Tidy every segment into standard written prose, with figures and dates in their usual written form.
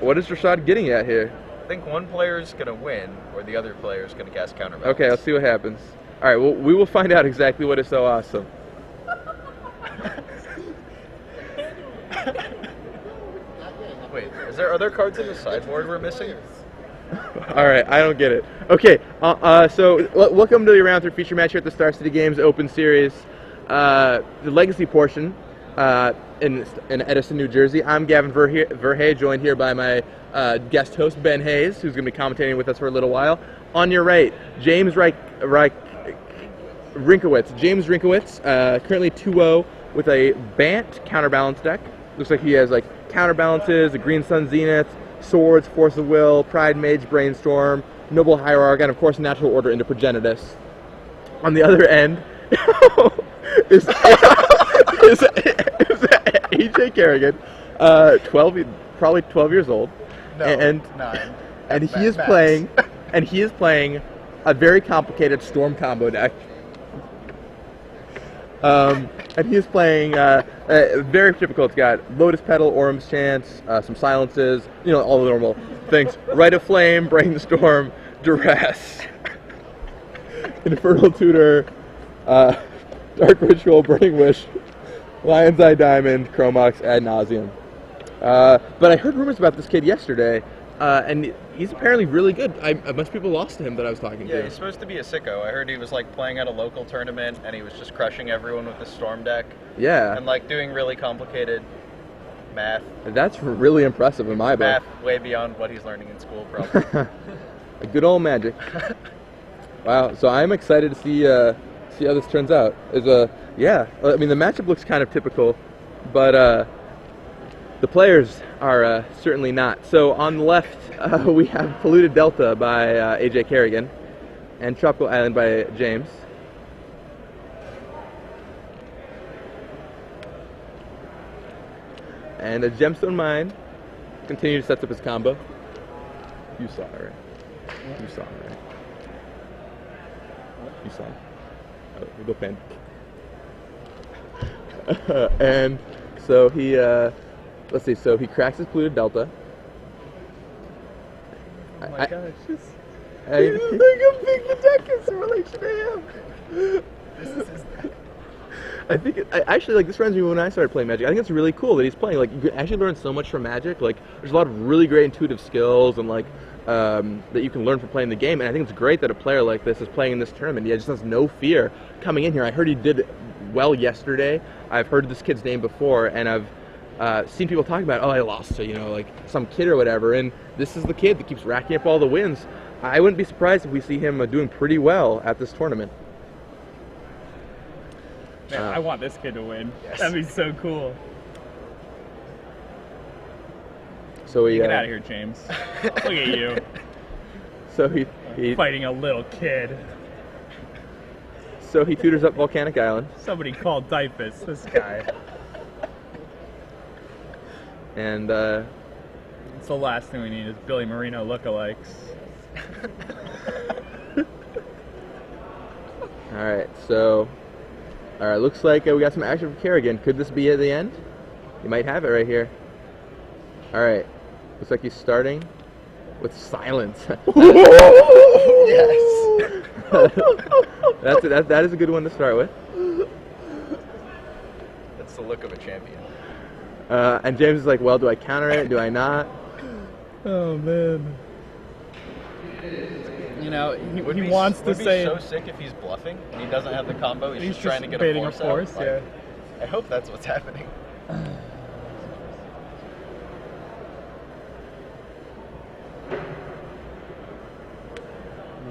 What is Rashad getting at here? I think one player is going to win, or the other player is going to cast counterbalance. Okay, let's see what happens. All right, well, we will find out exactly what is so awesome. Wait, are there cards in the sideboard we're missing? All right, I don't get it. Okay, so welcome to the Round 3 feature match here at the Star City Games Open Series, the Legacy portion in Edison, New Jersey. I'm Gavin Verhey, joined here by my guest host, Ben Hayes, who's going to be commentating with us for a little while. On your right, James Rykiewicz. James Rykiewicz, currently 2-0 with a Bant counterbalance deck. Looks like he has like counterbalances, a Green Sun Zenith, Swords, Force of Will, Pride Mage, Brainstorm, Noble Hierarch, and of course Natural Order into Progenitus. On the other end is AJ Kerrian, probably 12 years old, No, and 9. he is playing a very complicated Storm combo deck. And he is playing very typical. It's got Lotus Petal, Orm's Chance, some silences, all the normal things. Rite of Flame, Brainstorm, Duress, Infernal Tutor, Dark Ritual, Burning Wish, Lion's Eye Diamond, Chromox, Ad Nauseam. But I heard rumors about this kid yesterday, and he's apparently really good. A bunch of people lost to him that I was talking to. Yeah, he's supposed to be a sicko. I heard he was like playing at a local tournament, and he was just crushing everyone with his Storm deck. Yeah. And like doing really complicated math. That's really impressive in my book. Math way beyond what he's learning in school, probably. A good old Magic. Wow. So I'm excited to see how this turns out. Yeah. I mean, the matchup looks kind of typical, but the players are certainly not. So on the left, we have Polluted Delta by AJ Kerrigan and Tropical Island by James. And a Gemstone Mine continues to set up his combo. You saw it, right? You saw it, right? You saw it. Oh, we'll go pen. And so he, let's see, so he cracks his Polluted Delta. Oh my gosh, look how big the deck is in relation to him. this is his deck. I think actually, like, this reminds me of when I started playing Magic. I think it's really cool that he's playing. Like, you can actually learn so much from Magic. Like, there's a lot of really great intuitive skills and like that you can learn from playing the game. And I think it's great that a player like this is playing in this tournament. He just has no fear coming in here. I heard he did well yesterday. I've heard this kid's name before, and I've seen people talking about, I lost to, like some kid or whatever, and this is the kid that keeps racking up all the wins. I wouldn't be surprised if we see him doing pretty well at this tournament. Man, I want this kid to win. Yes. That'd be so cool. So he Get out of here, James. Look at you. So he Fighting a little kid. So he tutors up Volcanic Island. Somebody called Dyfus, this guy. And It's the last thing we need is Billy Marino lookalikes. All right, looks like we got some action from Kerrigan. Could this be at the end? You might have it right here. All right, looks like he's starting with Silence. Yes. That is a good one to start with. That's the look of a champion. And James is like, well, do I counter it? Do I not? Oh, man. He Would wants to say... Would be so sick if he's bluffing and he doesn't have the combo. He's just trying to get baiting a force out. yeah. I hope that's what's happening.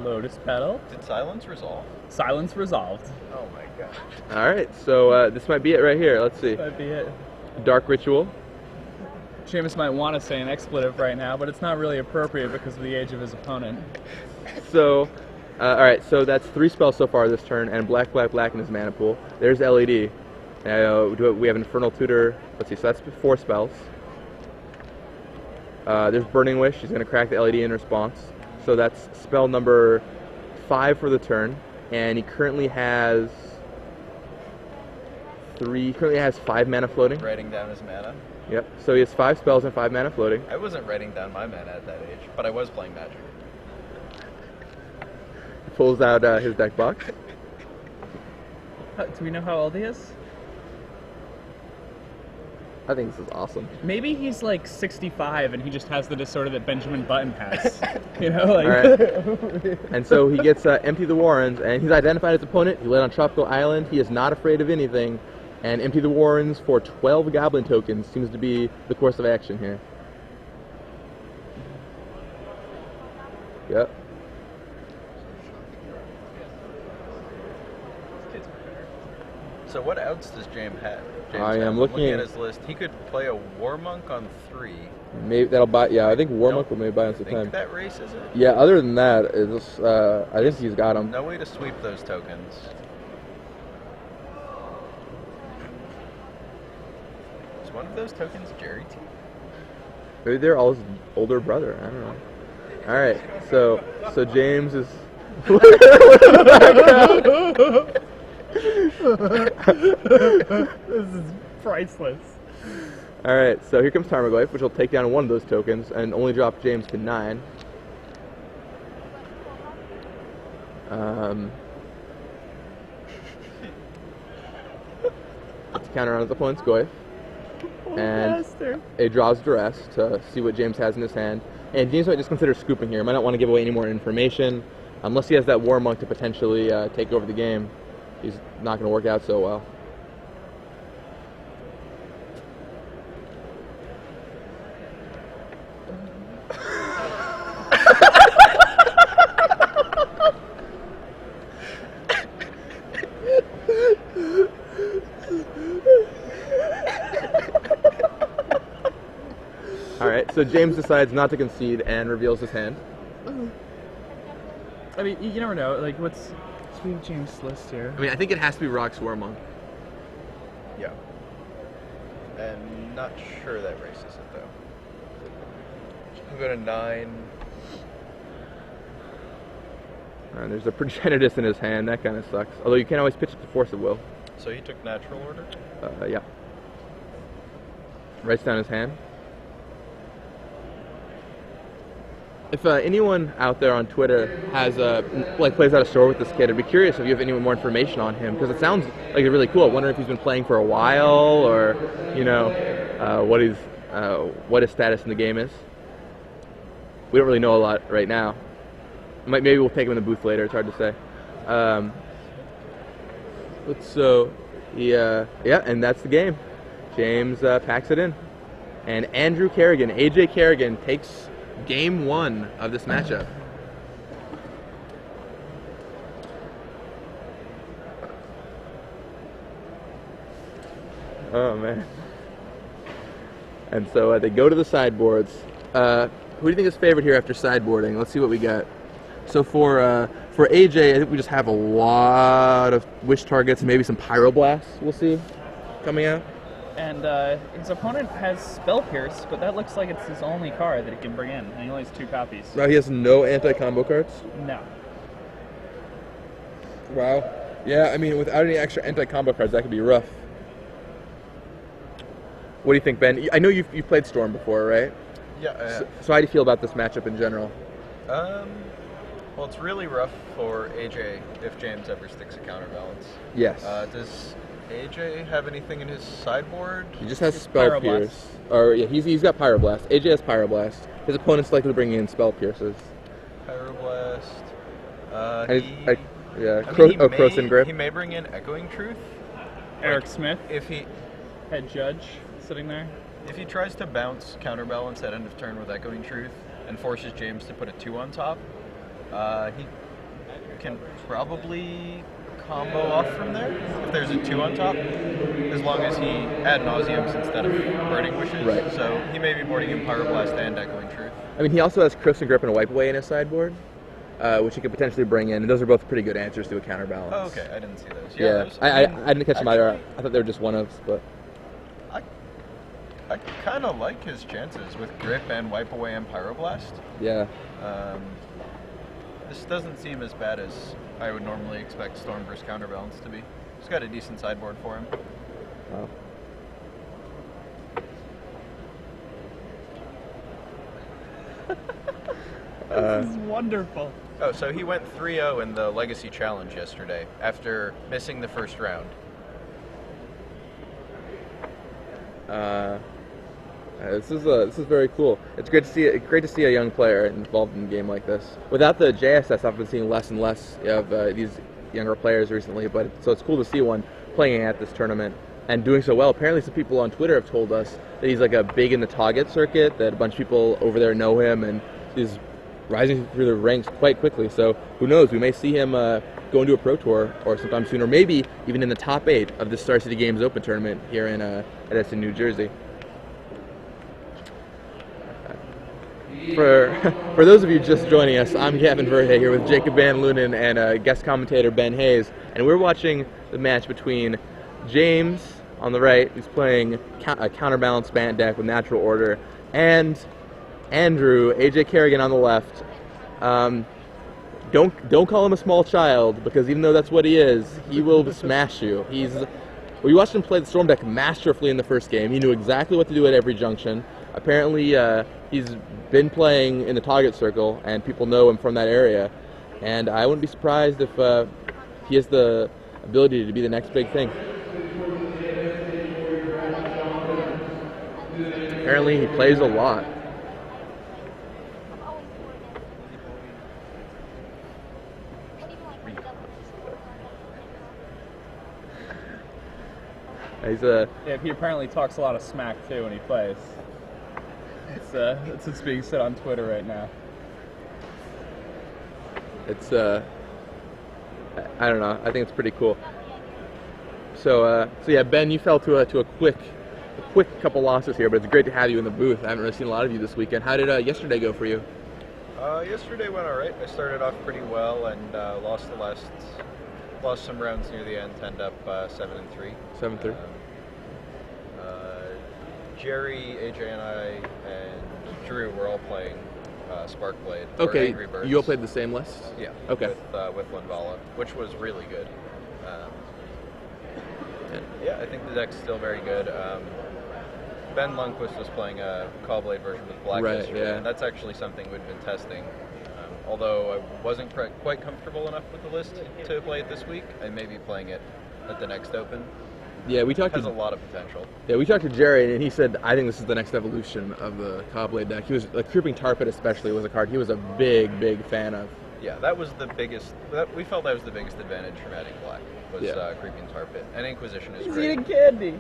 Lotus Petal. Did Silence resolve? Silence resolved. Oh my god. All right, so this might be it right here. Let's see. That'd be it. Dark Ritual. Seamus might want to say an expletive right now, but it's not really appropriate because of the age of his opponent. So, all right, so that's 3 spells so far this turn, and black in his mana pool. There's LED. We have Infernal Tutor. Let's see, so that's 4 spells. There's Burning Wish. He's going to crack the LED in response. So that's spell number 5 for the turn, and he currently has 5 mana floating. Writing down his mana. Yep. So he has 5 spells and 5 mana floating. I wasn't writing down my mana at that age, but I was playing Magic. He pulls out his deck box. Do we know how old he is? I think this is awesome. Maybe he's like 65 and he just has the disorder that Benjamin Button has. You know, like. All right. And so he gets Empty the Warrens, and he's identified his opponent. He led on Tropical Island. He is not afraid of anything. And Empty the Warrens for 12 Goblin tokens seems to be the course of action here. Yep. So what outs does James have? I am have? looking at his list. He could play a War Monk on 3. Maybe that'll buy. Yeah, I think Warmonk will maybe buy him some Think time. that races it? Yeah. Other than that, it's, I think he's got him. No way to sweep those tokens. Is one of those tokens Jerry T? Maybe they're all his older brother. I don't know. All right. So James is. This is priceless. All right. So here comes Tarmogoyf, which will take down one of those tokens and only drop James to 9. Let's counter on his opponent's Goyf. And it draws Duress to see what James has in his hand. And James might just consider scooping here. Might not want to give away any more information. Unless he has that War Monk to potentially take over the game, he's not going to work out so well. Alright, so James decides not to concede and reveals his hand. I mean, you never know. Like, what's James' list here? I mean, I think it has to be Rock's War Monk. Yeah. And not sure that races it though. We'll go to 9. And there's a Progenitus in his hand. That kind of sucks. Although you can't always pitch it to Force of Will. So he took natural order? Yeah. Writes down his hand. If anyone out there on Twitter has plays out a store with this kid, I'd be curious if you have any more information on him, because it sounds like it's really cool. I wonder if he's been playing for a while, or what his status in the game is. We don't really know a lot right now. Maybe we'll take him in the booth later. It's hard to say. And that's the game. James packs it in, and Andrew Kerrigan, AJ Kerrigan, takes Game 1 of this matchup. Oh man. And so they go to the sideboards. Who do you think is favored here after sideboarding? Let's see what we got. So for AJ, I think we just have a lot of wish targets and maybe some Pyroblasts we'll see coming out. And his opponent has Spell Pierce, but that looks like it's his only card that he can bring in, and he only has 2 copies. He has no anti-combo cards? No. Wow. Yeah, I mean, without any extra anti-combo cards, that could be rough. What do you think, Ben? I know you've played Storm before, right? Yeah. So how do you feel about this matchup in general? Well, it's really rough for AJ if James ever sticks a counterbalance. Yes. Does AJ have anything in his sideboard? He just has Spell Pierce. Or yeah, he's got Pyroblast. AJ has Pyroblast. His opponent's likely to bring in Spell Pierces. Pyroblast. Croson Grip. He may bring in Echoing Truth. Eric Smith, If he head judge, sitting there. if he tries to bounce counterbalance at end of turn with Echoing Truth and forces James to put a 2 on top, he can probably combo off from there if there's a 2 on top, as long as he ad nauseams instead of Burning Wishes. Right. So he may be boarding in Pyroblast and Echoing Truth. I mean, he also has Croson Grip and a Wipe Away in his sideboard, which he could potentially bring in, and those are both pretty good answers to a counterbalance. Oh, okay, I didn't see those. Yeah, those, I didn't catch them either. I thought they were just one-ofs, but... I kind of like his chances with Grip and Wipe Away and Pyroblast. Yeah. This doesn't seem as bad as I would normally expect Storm versus Counterbalance to be. He's got a decent sideboard for him. Wow. This is wonderful. Oh, so he went 3-0 in the Legacy Challenge yesterday after missing the first round. This is very cool. It's great to see a young player involved in a game like this. Without the JSS, I've been seeing less and less of these younger players recently. But so it's cool to see one playing at this tournament and doing so well. Apparently, some people on Twitter have told us that he's like a big in the target circuit. That a bunch of people over there know him, and he's rising through the ranks quite quickly. So who knows? We may see him go into a pro tour or sometime soon, or maybe even in the top 8 of the Star City Games Open tournament here in Edison, New Jersey. For those of you just joining us, I'm Gavin Verhey here with Jacob Van Lunen and guest commentator Ben Hayes, and we're watching the match between James on the right, who's playing a counterbalanced Bant deck with natural order, and Andrew, AJ Kerrian on the left. Don't call him a small child, because even though that's what he is, he will smash you. We watched him play the Storm deck masterfully in the first game. He knew exactly what to do at every junction. Apparently, he's been playing in the target circle, and people know him from that area. And I wouldn't be surprised if he has the ability to be the next big thing. Apparently, he plays a lot. He apparently talks a lot of smack too when he plays. It's what's being said on Twitter right now. It's I don't know. I think it's pretty cool. So yeah, Ben, you fell to a quick couple losses here, but it's great to have you in the booth. I haven't really seen a lot of you this weekend. How did yesterday go for you? Yesterday went all right. I started off pretty well and lost some rounds near the end. Ended up 7-3. 7-3. Jerry, AJ, and I, and Drew were all playing Sparkblade. Okay, Angry Birds. you all played the same list? Yeah. Okay. With Linvala, which was really good. Yeah, I think the deck's still very good. Ben Lundquist was playing a Callblade version with Black yesterday, yeah. and that's actually something we've been testing. Although I wasn't quite comfortable enough with the list to play it this week, I may be playing it at the next Open. Yeah, it has a lot of potential. Yeah, we talked to Jerry, and he said, I think this is the next evolution of the Cobblade deck. He was, like, Creeping Tarpit especially was a card he was a big fan of. Yeah, that was the biggest, we felt that was the biggest advantage from adding Black, was Creeping Tarpit. And Inquisition is great. He's eating candy.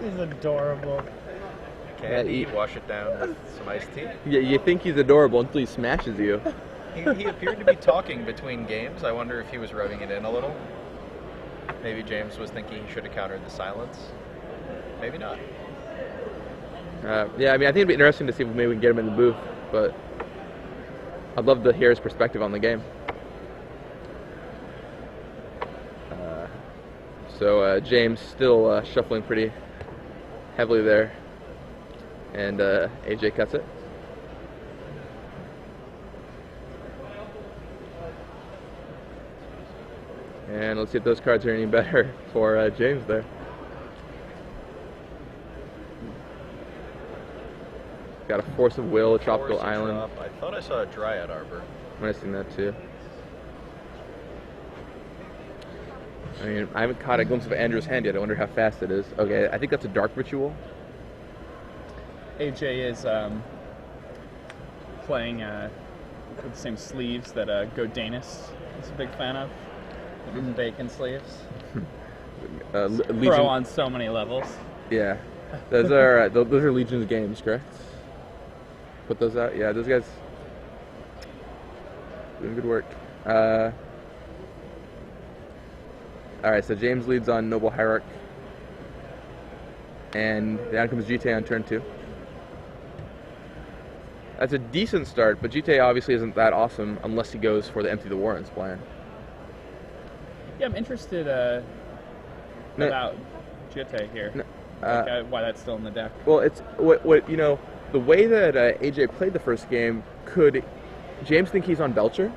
He's adorable. Candy, wash it down with some iced tea. Yeah, you think he's adorable until he smashes you. He appeared to be talking between games. I wonder if he was rubbing it in a little. Maybe James was thinking he should have countered the silence. Maybe not. Yeah, I mean, I think it'd be interesting to see if maybe we can get him in the booth, but I'd love to hear his perspective on the game. So James still shuffling pretty heavily there, and AJ cuts it. And let's see if those cards are any better for James there. Got a Force of Will, a Tropical Island. I thought I saw a Dryad Arbor. I might have seen that too. I mean, I haven't caught a glimpse of Andrew's hand yet. I wonder how fast it is. Okay, I think that's a Dark Ritual. AJ is playing with the same sleeves that Godanis is a big fan of. The bacon sleeves. Pro on so many levels. Yeah, those are Legion's games, correct? Put those out. Yeah, those guys doing good work. All right, so James leads on Noble Hierarch, and down comes GTA on turn 2. That's a decent start, but GTA obviously isn't that awesome unless he goes for the Empty the Warrens plan. Yeah, I'm interested about GTA here. Why that's still in the deck. Well, it's what you know. The way that AJ played the first game, could James think he's on Belcher?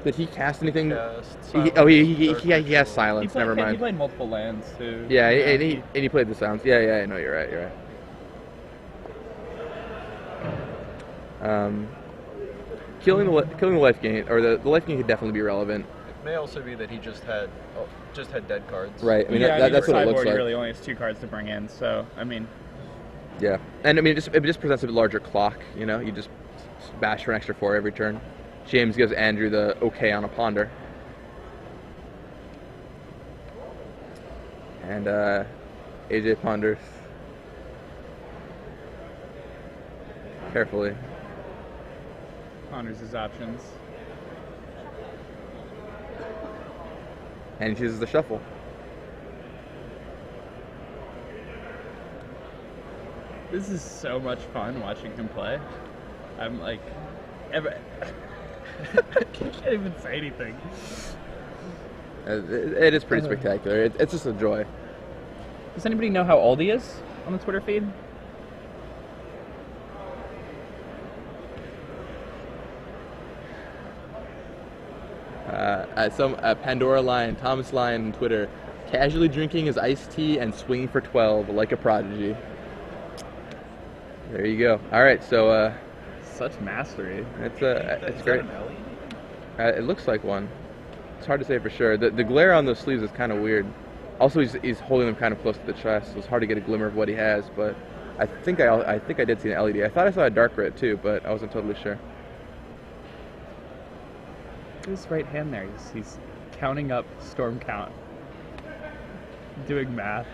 Did he cast anything? Cast He Silence, has silence. Never He mind. played multiple lands too. Yeah, and he played the sounds. Yeah, no, you're right. Killing the life gain, or the life gain could definitely be relevant. It may also be that he just had dead cards. Right. I mean, yeah, that's what it looks sideboard like. really only has 2 cards to bring in, so I mean. Yeah, and I mean, it just presents a larger clock. You know, you just bash for an extra 4 every turn. James gives Andrew the okay on a ponder. And AJ ponders carefully. Ponders his options. And he chooses the shuffle. This is so much fun watching him play. I'm like, I can't even say anything. It is pretty spectacular. It's just a joy. Does anybody know how old he is on the Twitter feed? Some Pandora Lion, Thomas Lion on Twitter, casually drinking his iced tea and swinging for 12 like a prodigy. There you go. All right, so Such mastery. it's Is great. that an LED? It looks like one. It's hard to say for sure. The glare on those sleeves is kind of weird. Also, he's holding them kind of close to the chest, so it's hard to get a glimmer of what he has. But I think I did see an LED. I thought I saw a dark red too, but I wasn't totally sure. His right hand there. He's counting up storm count. Doing math.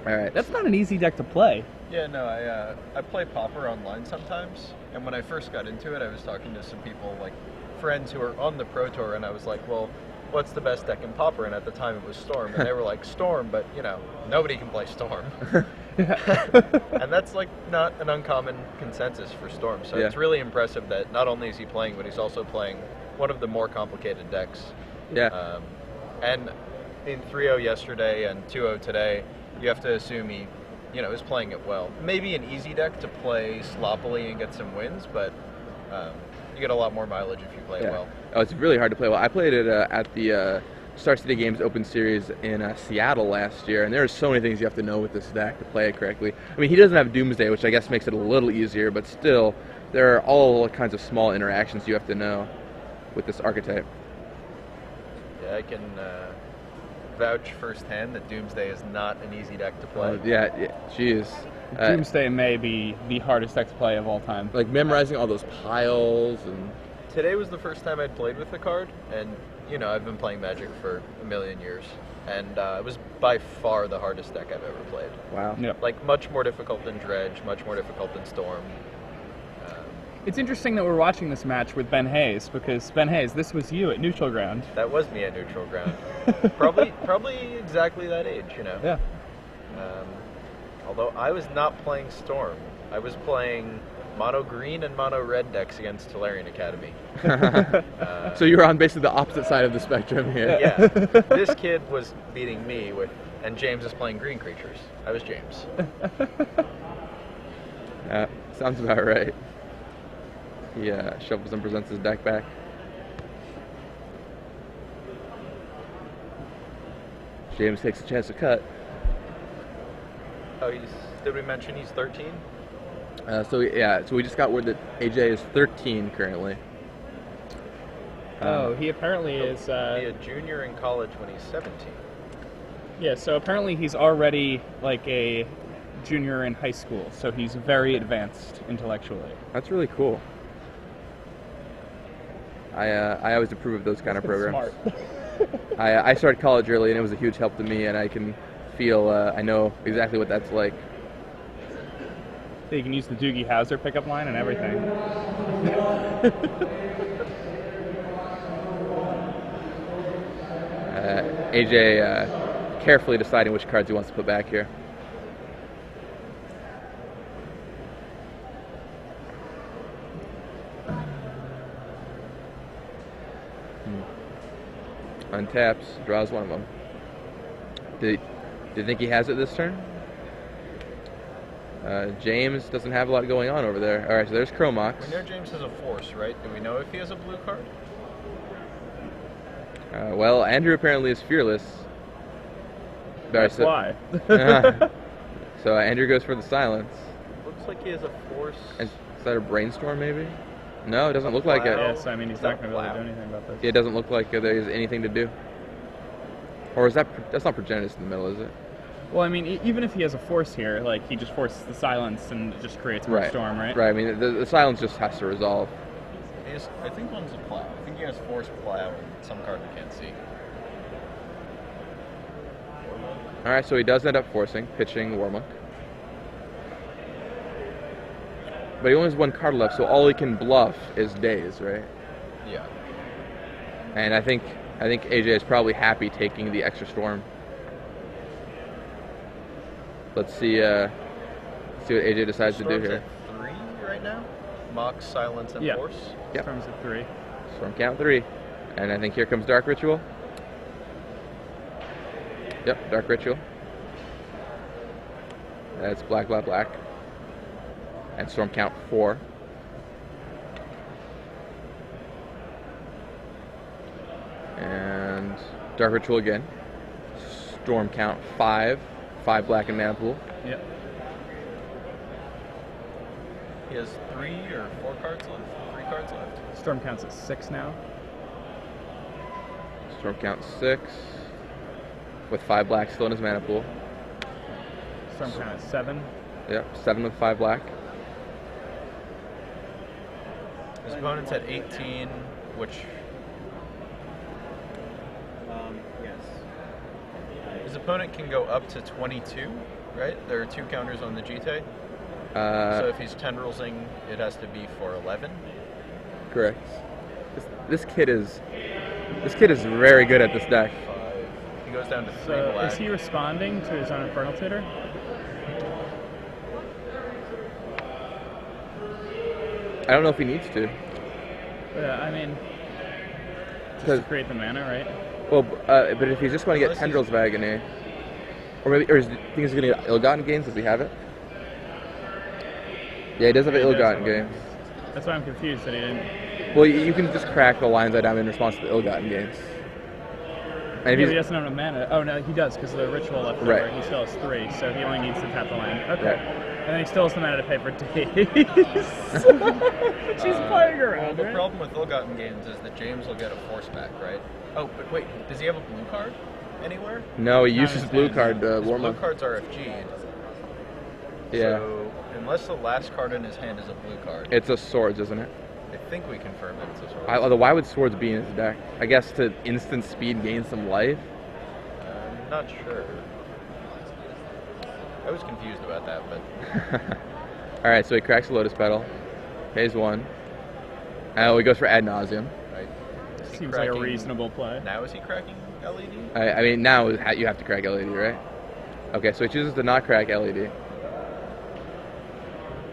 All right. That's not an easy deck to play. Yeah, no, I play Pauper online sometimes, and when I first got into it, I was talking to some people, like friends who are on the Pro Tour, and I was like, well, what's the best deck in Pauper? And at the time it was Storm, and they were like, Storm, but you know, nobody can play Storm. And that's like not an uncommon consensus for Storm, so Yeah. it's really impressive that not only is he playing, but he's also playing one of the more complicated decks. Yeah. And in 3-0 yesterday and 2-0 today, you have to assume he, you know, is playing it well. Maybe an easy deck to play sloppily and get some wins, but you get a lot more mileage if you play it well. Oh, it's really hard to play well. I played it at the Star City Games Open Series in Seattle last year, and there are so many things you have to know with this deck to play it correctly. I mean, he doesn't have Doomsday, which I guess makes it a little easier, but still, there are all kinds of small interactions you have to know with this archetype. Yeah, I can vouch firsthand that Doomsday is not an easy deck to play. Jeez. Doomsday may be the hardest deck to play of all time. Like memorizing all those piles and... Today was the first time I'd played with the card, and you know, I've been playing Magic for a million years, and it was by far the hardest deck I've ever played. Wow. Yep. Like, much more difficult than Dredge, much more difficult than Storm. It's interesting that we're watching this match with Ben Hayes, because Ben Hayes, this was you at Neutral Ground. That was me at Neutral Ground. probably exactly that age, you know. Yeah. Although I was not playing Storm. I was playing mono green and mono red decks against Tolarian Academy. So you were on basically the opposite side of the spectrum here. Yeah. This kid was beating me and James is playing green creatures. I was James. Sounds about right. He shuffles and presents his deck back. James takes a chance to cut. Oh, did we mention he's 13? So we just got word that AJ is 13 currently. He apparently is... He'll be a junior in college when he's 17. Yeah, so apparently he's already like a junior in high school, so he's very advanced intellectually. That's really cool. I always approve of those kind of programs. Smart. I started college early, and it was a huge help to me, and I can feel, I know exactly what that's like. So you can use the Doogie Howser pickup line and everything. AJ carefully deciding which cards he wants to put back here. Untaps, draws one of them. Do you think he has it this turn? James doesn't have a lot going on over there. All right, so there's Chromox. We know James has a force, right? Do we know if he has a blue card? Well, Andrew apparently is fearless. That's why. So Andrew goes for the silence. Looks like he has a force. Is that a brainstorm, maybe? No, it doesn't look like it. Yes, I mean, he's not going to be able to do anything about this. It doesn't look like there's anything to do. Or is that's not Progenitus in the middle, is it? Well, I mean, even if he has a force here, like, he just forces the silence and it just creates more storm, right? Right, I mean, the silence just has to resolve. I think one's a plow. I think he has force plow and some card we can't see. All right, so he does end up pitching Warmuck. But he only has one card left, so all he can bluff is Daze, right? Yeah. And I think AJ is probably happy taking the extra storm. Let's see what AJ decides to do here. Storm's at 3 right now. Mox, silence, and force. Yep. Storm's at 3. Storm count 3, and I think here comes Dark Ritual. Yep, Dark Ritual. That's black, black, black. And storm count 4. And Dark Ritual again. Storm count 5. 5 black and mana pool. Yep. He has 3 or 4 cards left. 3 cards left. Storm counts at 6 now. Storm count 6. With 5 black still in his mana pool. Storm count at 7. Yep, 7 with 5 black. His opponent's at 18, which... yes. His opponent can go up to 22, right? There are 2 counters on the GT. So if he's tendrilsing, it has to be for 11. Correct. This kid is very good at this deck. 5. He goes down to 3 So black. is he responding to his own Infernal Tutor? I don't know if he needs to. Yeah, I mean, just to create the mana, right? Well, but if he's just going to get Tendrils of Agony, or maybe, or is, think he's going to get Ill-Gotten Gains? Does he have it? Yeah, he does have Ill-Gotten Gains. That's why I'm confused that he didn't. Well, you can just crack the lines I in response to the Ill-Gotten Gains. And Yeah, he doesn't have no mana. Oh no, he does because of the ritual left over. Right. He still has 3, so he only needs to tap the land. Okay. Right. And then he still has the mana to pay for Daze. She's playing around. The right? problem with ill-gotten gains is that James will get a force back, right? Oh, but wait, does he have a blue card anywhere? No, he uses his blue hand. card to His warm blue up. card's RFG'd. Yeah. So, unless the last card in his hand is a blue card, It's a Swords, isn't it? I think we confirm that it's a sword. Although, why would Swords be in his deck? I guess to instant speed gain some life? I'm not sure. I was confused about that, but... Alright, so he cracks the Lotus Petal. Pays 1. Oh, he goes for Ad Nauseam. Right. Is he Seems like a cracking- reasonable play. Now is he cracking LED? I mean, now you have to crack LED, right? Okay, so he chooses to not crack LED.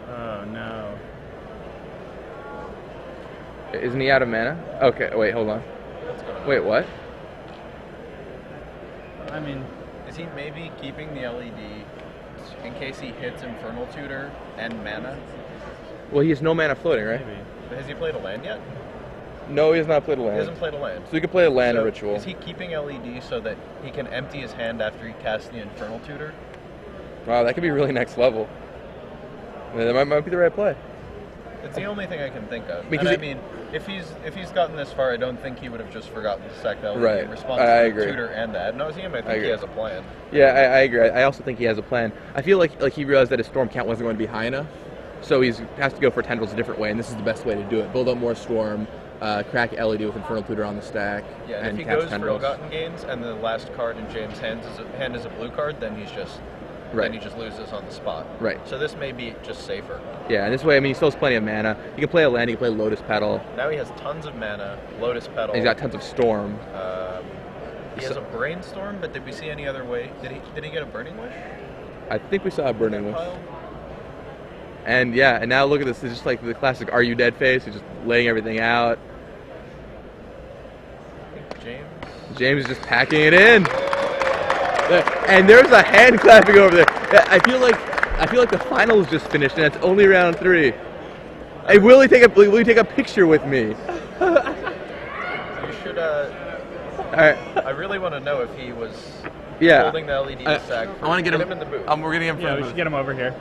Oh no. Isn't he out of mana? Okay, wait, hold on. What's going on? Wait, what? I mean, Is he maybe keeping the LED in case he hits Infernal Tutor and mana? Well, he has no mana floating, right? maybe. Has he played a land yet? No, he has not played a He land. hasn't played a land. So he could play a land So ritual. Is he keeping LED so that he can empty his hand after he casts the Infernal Tutor? Wow, that could be really next level. Yeah, that might be the right play. It's the only thing I can think of. Because and I mean, if he's gotten this far, I don't think he would have just forgotten to sack the LED Right. in response I to the agree. tutor and the ad nauseam. I think agree. he has a plan. Yeah, I agree. I also think he has a plan. I feel like he realized that his storm count wasn't going to be high enough, so he has to go for tendrils a different way, and this is the best way to do it. Build up more storm, crack LED with Infernal Tutor on the stack, Yeah, and and if he cast goes tendrils. for ill-gotten gains and the last card in James' hand is a blue card, then he's just Right. then he just loses on the spot. Right. So this may be just safer. Yeah, and this way, I mean, he still has plenty of mana. He can play a land, he can play Lotus Petal, Now he has tons of mana, Lotus Petal. and he's got tons of storm. He has a Brainstorm, but did we see any other way? Did he get a Burning Wish? I think we saw a Burning Wish. Pile? And yeah, and now look at this. It's just like the classic "Are you dead?" face. He's just laying everything out. I think James is just packing it in. And there's a hand clapping over there. I feel like I feel like the finals just finished and it's only round 3. Hey, will you take a picture with me? You should. All right. I really want to know if he was Yeah. holding the LED stack. I want to get him in the booth. We're getting him. Yeah, we should get him over here.